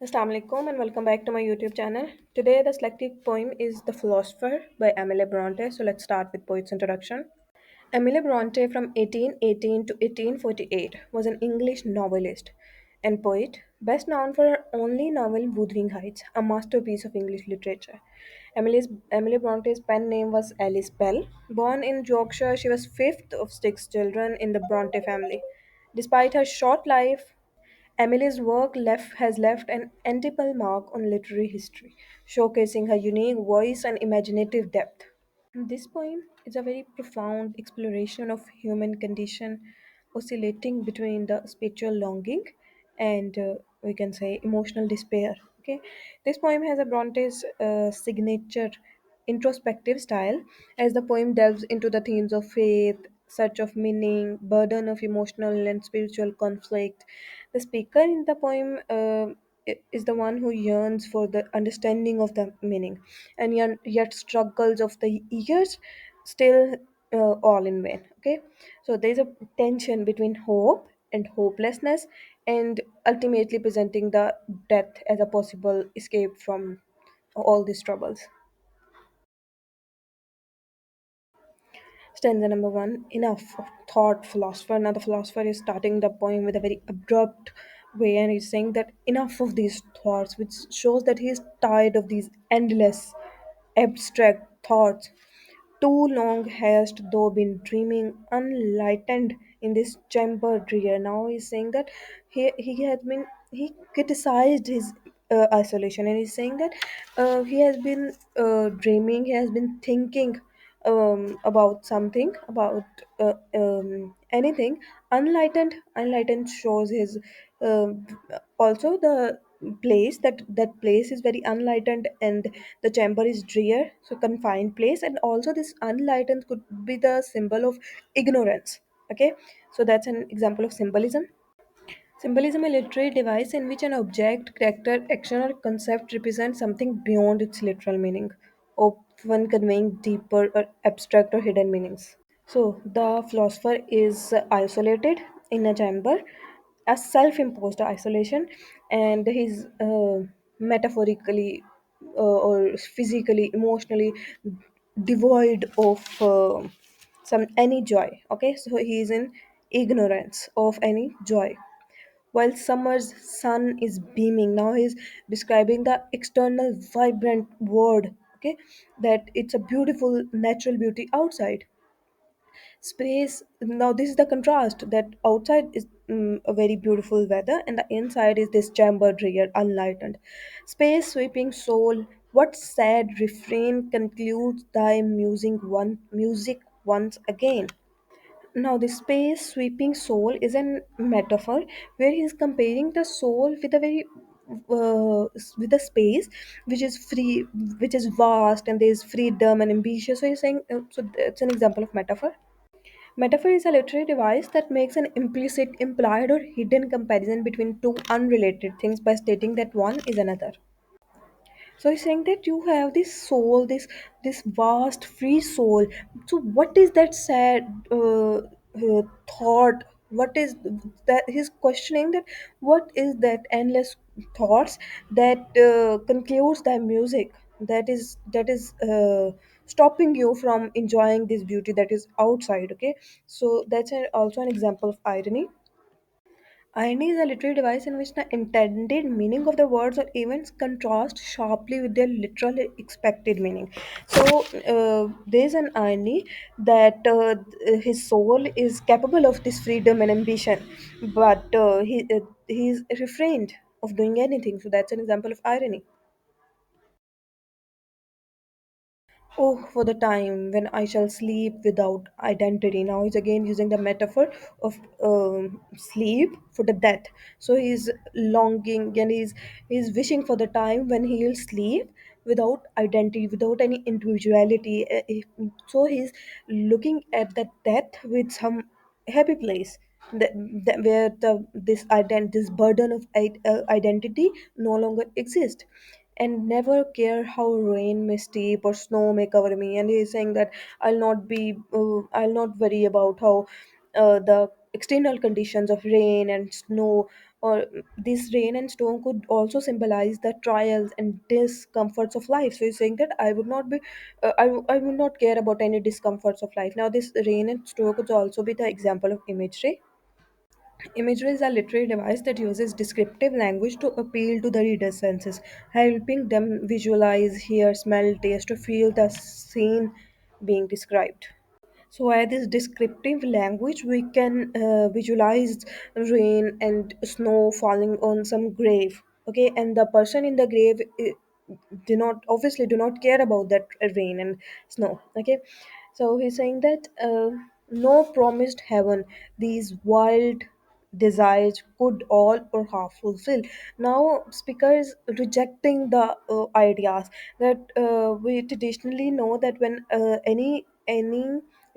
Assalamu alaikum and welcome back to my YouTube channel. Today the selected poem is The Philosopher by Emily Bronte. So let's start with poet's introduction. Emily Bronte from 1818 to 1848 was an English novelist and poet, best known for her only novel Wuthering Heights, a masterpiece of English literature. Emily Bronte's pen name was Alice Bell. Born in Yorkshire, she was fifth of six children in the Bronte family. Despite her short life, Emily's work has left an indelible mark on literary history, showcasing her unique voice and imaginative depth. This poem is a very profound exploration of human condition, oscillating between the spiritual longing and we can say emotional despair. Okay, this poem has a Bronte's signature introspective style, as the poem delves into the themes of faith, search of meaning, burden of emotional and spiritual conflict. The speaker in the poem is the one who yearns for the understanding of the meaning, and yet struggles of the years still all in vain. Okay, so there is a tension between hope and hopelessness, and ultimately presenting the death as a possible escape from all these troubles. Stanza number one, enough of thought philosopher. Now the philosopher is starting the poem with a very abrupt way, and he's saying that enough of these thoughts, which shows that he is tired of these endless abstract thoughts. Too long hast thou been dreaming unlightened in this chamber drear. Now he's saying that he criticized his isolation, and he's saying that he has been dreaming, he has been thinking about something, about anything. Unlightened shows his um also the place, that place is very unlightened, and the chamber is drear, so confined place, and also this unlightened could be the symbol of ignorance. Okay, so that's an example of symbolism. Symbolism, a literary device in which an object, character, action, or concept represents something beyond its literal meaning, often conveying deeper or abstract or hidden meanings. So the philosopher is isolated in a chamber, a self-imposed isolation, and he's metaphorically or physically, emotionally devoid of some any joy. Okay, so he is in ignorance of any joy. While summer's sun is beaming, now he's describing the external vibrant world. Okay, that it's a beautiful natural beauty outside. Space, now this is the contrast, that outside is a very beautiful weather, and the inside is this chamber drear unlightened. Space sweeping soul, what sad refrain concludes thy music once again. Now the space sweeping soul is a metaphor where he is comparing the soul with a very with a space which is free, which is vast, and there is freedom and ambitious. So he's saying, so it's an example of metaphor. Metaphor is a literary device that makes an implicit, implied, or hidden comparison between two unrelated things by stating that one is another. So he's saying that you have this soul, this vast free soul. So what is that sad thought? What is that? He's questioning that. What is that endless thoughts that concludes the music? That is stopping you from enjoying this beauty that is outside. Okay, so that's also an example of irony. Irony is a literary device in which the intended meaning of the words or events contrast sharply with their literal expected meaning. So there's an irony that his soul is capable of this freedom and ambition, but he's refrained of doing anything. So that's an example of irony. Oh, for the time when I shall sleep without identity. Now he's again using the metaphor of sleep for the death. So he's longing, and he's wishing for the time when he'll sleep without identity, without any individuality. So he's looking at the death with some happy place, where this burden of identity no longer exists, and never care how rain may steep or snow may cover me. And he's saying that I'll not worry about how the external conditions of rain and snow or this rain and storm could also symbolize the trials and discomforts of life. So he's saying that I would not be I would not care about any discomforts of life. Now this rain and storm could also be the example of imagery. Imagery is a literary device that uses descriptive language to appeal to the reader's senses, helping them visualize, hear, smell, taste, or feel the scene being described. So, by this descriptive language, we can visualize rain and snow falling on some grave. Okay, and the person in the grave do not obviously do not care about that rain and snow. Okay, so he's saying that no promised heaven, these wild desires could all or half fulfill. Now, speakers rejecting the ideas that we traditionally know that when any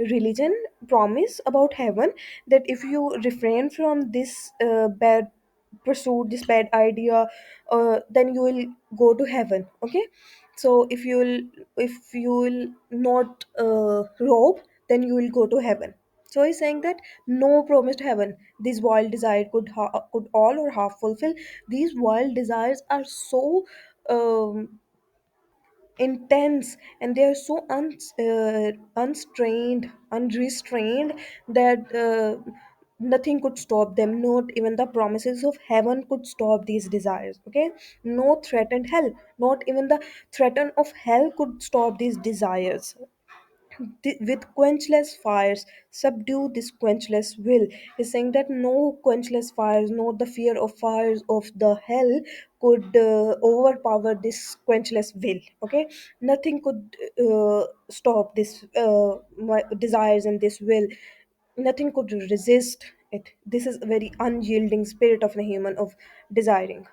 religion promise about heaven, that if you refrain from this bad pursuit, this bad idea, then you will go to heaven. Okay, so if you will not rob, then you will go to heaven. So he's saying that no promised heaven, this wild desire could all or half fulfill. These wild desires are so intense, and they are so unstrained, unrestrained, that nothing could stop them. Not even the promises of heaven could stop these desires. Okay, no threatened hell, not even the threat of hell could stop these desires. With quenchless fires subdue this quenchless will. He's saying that no quenchless fires, not the fear of fires of the hell, could overpower this quenchless will. Okay, nothing could stop this my desires and this will. Nothing could resist it. This is a very unyielding spirit of the human of desiring.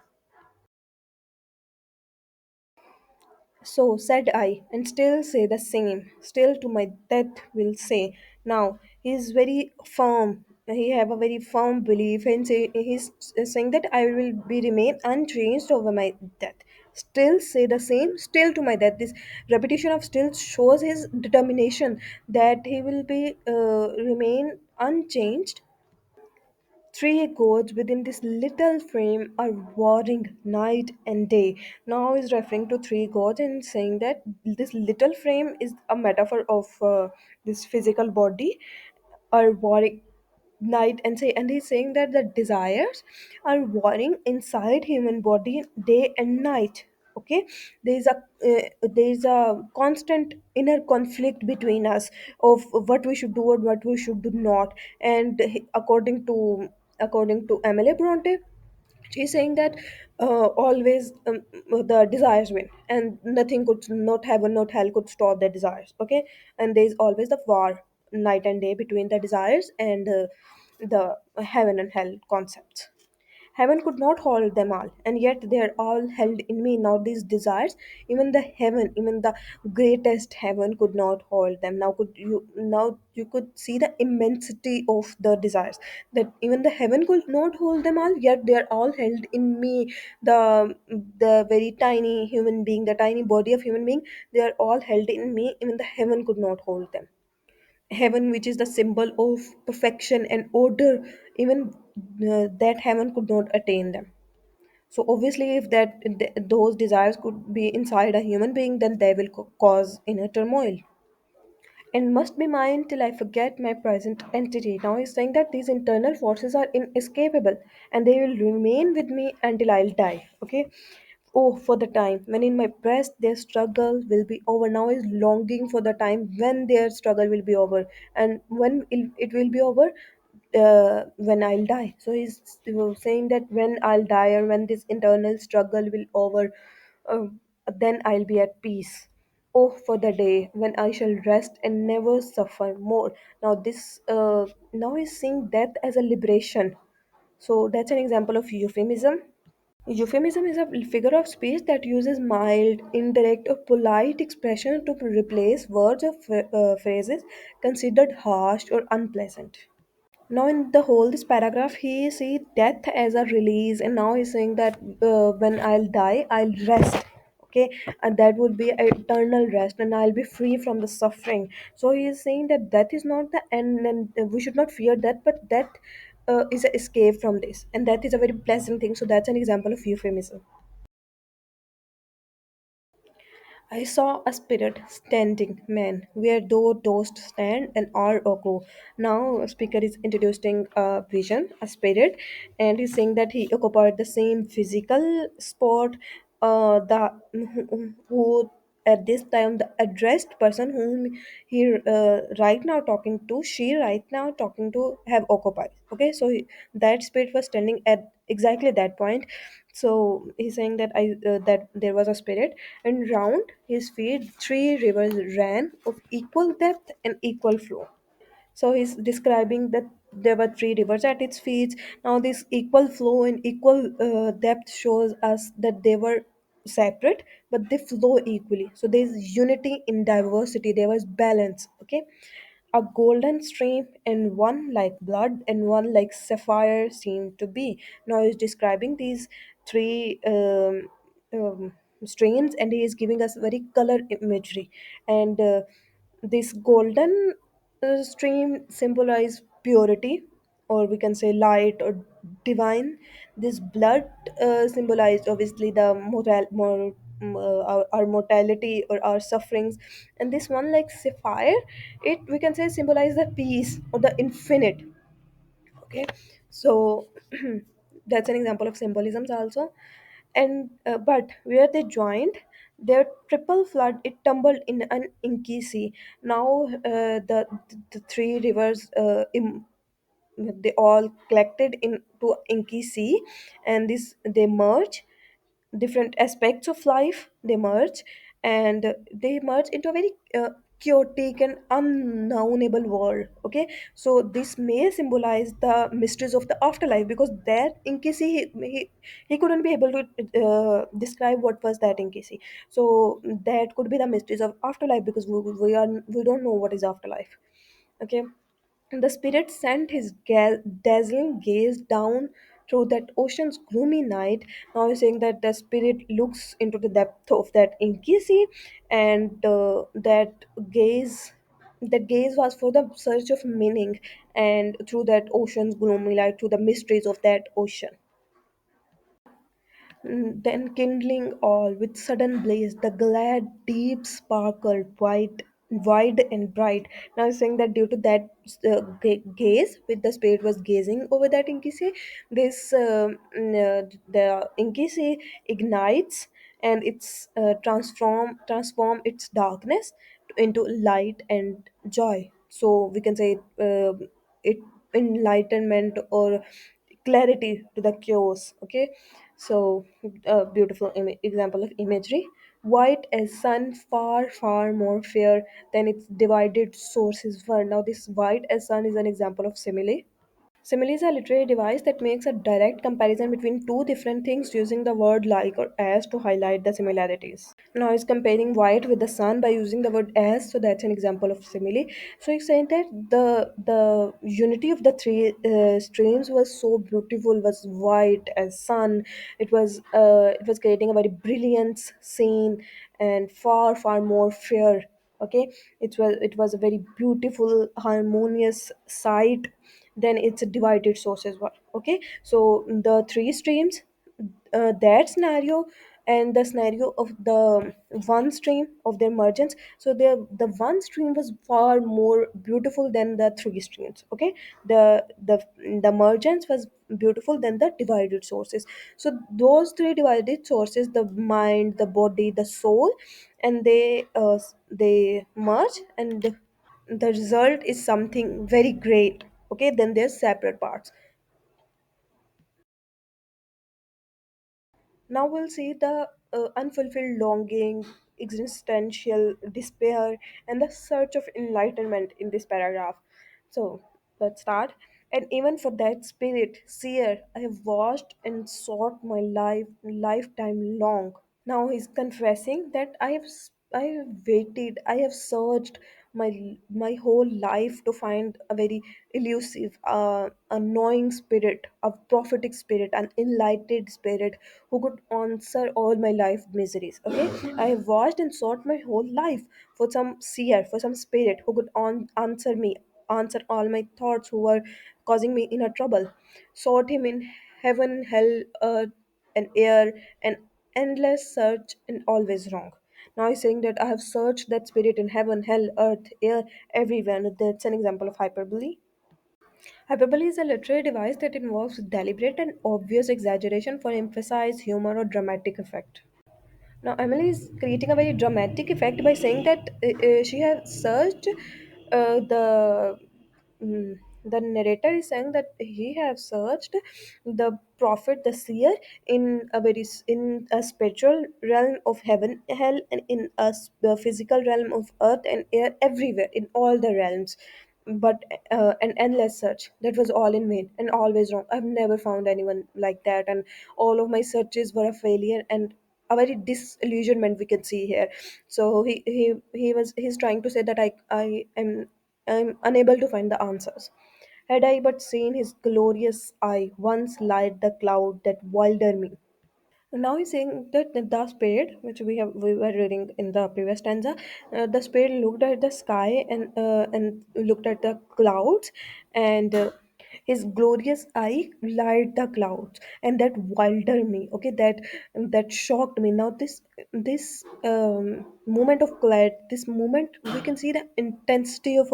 So said I, and still say the same. Still to my death will say. Now he is very firm. He have a very firm belief, and he's saying that I will be remain unchanged over my death. Still say the same. Still to my death. This repetition of still shows his determination that he will be remain unchanged. Three gods within this little frame are warring night and day. Now is referring to three gods and saying that this little frame is a metaphor of this physical body are warring night and say, and he's saying that the desires are warring inside human body day and night. Okay, there's a constant inner conflict between us of what we should do and what we should do not. And according to Emily Bronte, she's saying that always the desires win, and nothing could, not heaven not hell could stop the desires. Okay, and there's always the war night and day between the desires and the heaven and hell concepts. Heaven could not hold them all, and yet they are all held in me. Now these desires, even the heaven, even the greatest heaven, could not hold them. Now you could see the immensity of the desires. That even the heaven could not hold them all, yet they are all held in me. The very tiny human being, the tiny body of human being, they are all held in me. Even the heaven could not hold them. Heaven, which is the symbol of perfection and order, even that heaven could not attain them. So obviously if those desires could be inside a human being, then they will cause inner turmoil. And must be mine till I forget my present entity. Now he's saying that these internal forces are inescapable, and they will remain with me until I'll die. Okay. Oh, for the time when in my breast their struggle will be over. Now is longing for the time when their struggle will be over, and when it will be over, when I'll die. So he's saying that when I'll die, or when this internal struggle will over, uh, then I'll be at peace. Oh, for the day when I shall rest and never suffer more. Now now he's seeing death as a liberation. So that's an example of euphemism. Euphemism is a figure of speech that uses mild, indirect, or polite expression to replace words or phrases considered harsh or unpleasant. Now, in the whole this paragraph, he see death as a release, and now he's saying that when I'll die, I'll rest. Okay, and that would be eternal rest, and I'll be free from the suffering. So he is saying that death is not the end, and we should not fear death, but death is an escape from this, and that is a very pleasant thing. So that's an example of euphemism. I saw a spirit standing, man, where thou dost stand and are echo. Now, speaker is introducing a vision, a spirit, and he's saying that he occupied the same physical spot. The who at this time the addressed person whom he right now talking to, she right now talking to have occupied. Okay, so that spirit was standing at exactly that point. So he's saying that that there was a spirit, and round his feet three rivers ran of equal depth and equal flow. So he's describing that there were three rivers at its feet. Now this equal flow and equal depth shows us that they were separate, but they flow equally. So there's unity in diversity, there was balance. Okay, a golden stream and one like blood and one like sapphire seemed to be. Now he's describing these three streams, and he is giving us very color imagery. And this golden stream symbolize purity, or we can say light or divine. This blood symbolized obviously the our mortality or our sufferings. And this one like sapphire, it we can say symbolize the peace or the infinite. Okay, so that's an example of symbolisms also. And but where they joined, their triple flood it tumbled in an inky sea. Now the three rivers they all collected into inky sea, and this they merge different aspects of life, they merge, and they merge into a very chaotic and unknownable world. Okay, so this may symbolize the mysteries of the afterlife, because that in case he couldn't be able to describe what was that in case. So that could be the mysteries of afterlife, because we don't know what is afterlife. Okay, the spirit sent his dazzling gaze down through that ocean's gloomy night. Now he's saying that the spirit looks into the depth of that inky sea, and that gaze was for the search of meaning, and through that ocean's gloomy light, through the mysteries of that ocean. Then kindling all with sudden blaze, the glad deep sparkled wide and bright. Now he's saying that due to that gaze, with the spirit was gazing over that inky sea, this the inky sea ignites, and it's transform its darkness into light and joy. So we can say it enlightenment or clarity to the chaos. Okay, so a beautiful example of imagery. White as sun, far far more fair than its divided sources were. Now this white as sun is an example of simile. Simile is a literary device that makes a direct comparison between two different things using the word like or as to highlight the similarities. Now it's comparing white with the sun by using the word as, so that's an example of simile. So he's saying that the unity of the three streams was so beautiful, was white as sun. It was creating a very brilliant scene, and far far more fair. Okay, it was a very beautiful harmonious sight than its divided sources were. Okay, so the three streams, that scenario and the scenario of the one stream of their emergence, so the one stream was far more beautiful than the three streams. Okay, the emergence was beautiful than the divided sources. So those three divided sources, the mind, the body, the soul, and they merge, and the result is something very great. Okay, then there's separate parts. Now we'll see the unfulfilled longing, existential despair, and the search of enlightenment in this paragraph. So let's start. And even for that spirit seer I have watched and sought my lifetime long. Now he's confessing that I have waited, I have searched my whole life to find a very elusive, annoying spirit, a prophetic spirit, an enlightened spirit who could answer all my life miseries. Okay, I have watched and sought my whole life for some seer, for some spirit who could answer me, answer all my thoughts, who were causing me inner trouble. Sought him in heaven, hell, earth, and air, an endless search and always wrong. Now he's saying that I have searched that spirit in heaven, hell, earth, air, everywhere. That's an example of hyperbole. Hyperbole is a literary device that involves deliberate and obvious exaggeration for emphasize, humor, or dramatic effect. Now, Emily is creating a very dramatic effect by saying that she has searched the. The narrator is saying that he has searched the prophet, the seer, in a in a spiritual realm of heaven, hell, and in a physical realm of earth and air, everywhere in all the realms. But an endless search that was all in vain and always wrong. I've never found anyone like that, and all of my searches were a failure and a very disillusionment we can see here. So he's trying to say that I'm unable to find the answers. Had I but seen his glorious eye once light the cloud that wilder me. Now he's saying that the spirit, which we were reading in the previous stanza, the spirit looked at the sky and looked at the clouds, and his glorious eye light the clouds, and that wilder me. Okay, that shocked me. Now this moment of clarity, this moment we can see the intensity of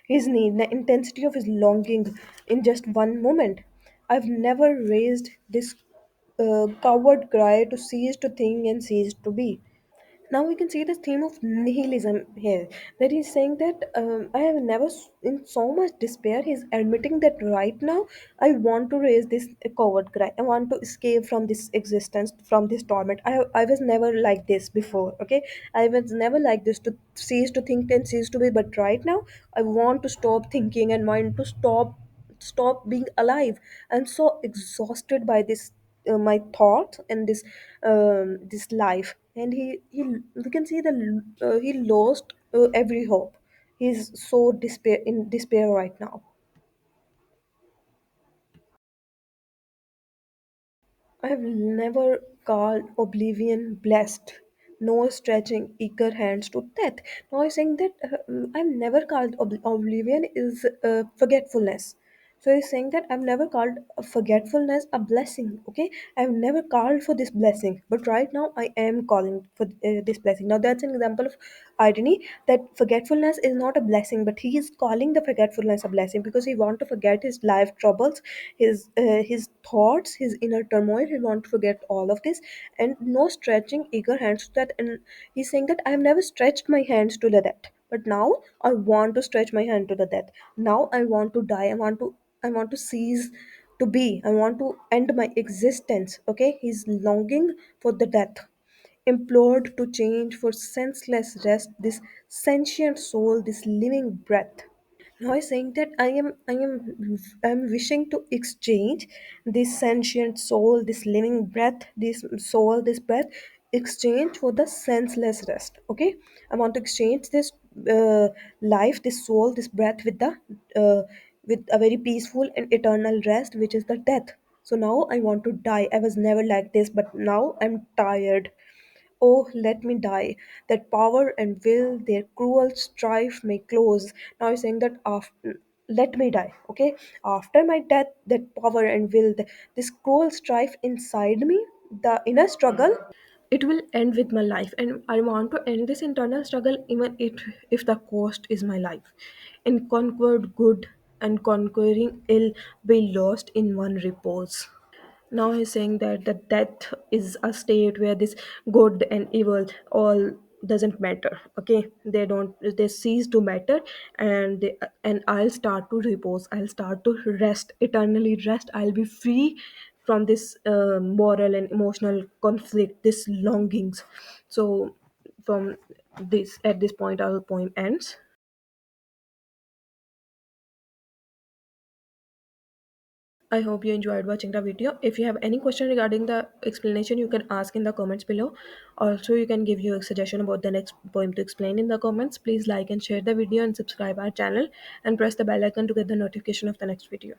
his need, the intensity of his longing in just one moment. I've never raised this coward cry to cease to think and cease to be. Now we can see the theme of nihilism here. That he's saying that I have never, in so much despair, he's admitting that right now I want to raise this coward cry. I want to escape from this existence, from this torment. I was never like this before. Okay, I was never like this to cease to think and cease to be. But right now, I want to stop thinking and want to stop being alive. I'm so exhausted by this my thoughts and this life. And he we can see that he lost every hope. He's so despair right now. I have never called oblivion blessed. No stretching eager hands to death. Now I'm saying that I've never called oblivion is forgetfulness. So he's saying that I've never called forgetfulness a blessing. Okay, I've never called for this blessing, but right now I am calling for this blessing. Now that's an example of irony, that forgetfulness is not a blessing, but he is calling the forgetfulness a blessing because he want to forget his life troubles, his thoughts, his inner turmoil. He want to forget all of this, and no stretching eager hands to that. And he's saying that I've never stretched my hands to the death, but now I want to stretch my hand to the death. Now I want to die. I want to cease to be. I want to end my existence. Okay, he's longing for the death, implored to change for senseless rest, this sentient soul, this living breath. Now he's saying that I'm wishing to exchange this sentient soul, this living breath, this soul, this breath, exchange for the senseless rest. Okay, I want to exchange this uh, life, this soul, this breath uh, with a very peaceful and eternal rest, which is the death. So now I want to die. I was never like this, but now I'm tired. Oh, let me die, that power and will their cruel strife may close. Now he's saying that after, let me die, okay? After my death, that power and will, this cruel strife inside me, the inner struggle, it will end with my life. And I want to end this internal struggle even if the cost is my life. And conquered good and conquering ill be lost in one repose. Now he's saying that the death is a state where this good and evil all doesn't matter. Okay, they cease to matter, and I'll start to repose. I'll start to rest, eternally rest. I'll be free from this moral and emotional conflict, this longings. So from this, at this point our poem ends. I hope you enjoyed watching the video. If you have any question regarding the explanation, you can ask in the comments below. Also, you can give your suggestion about the next poem to explain in the comments. Please like and share the video and subscribe our channel and press the bell icon to get the notification of the next video.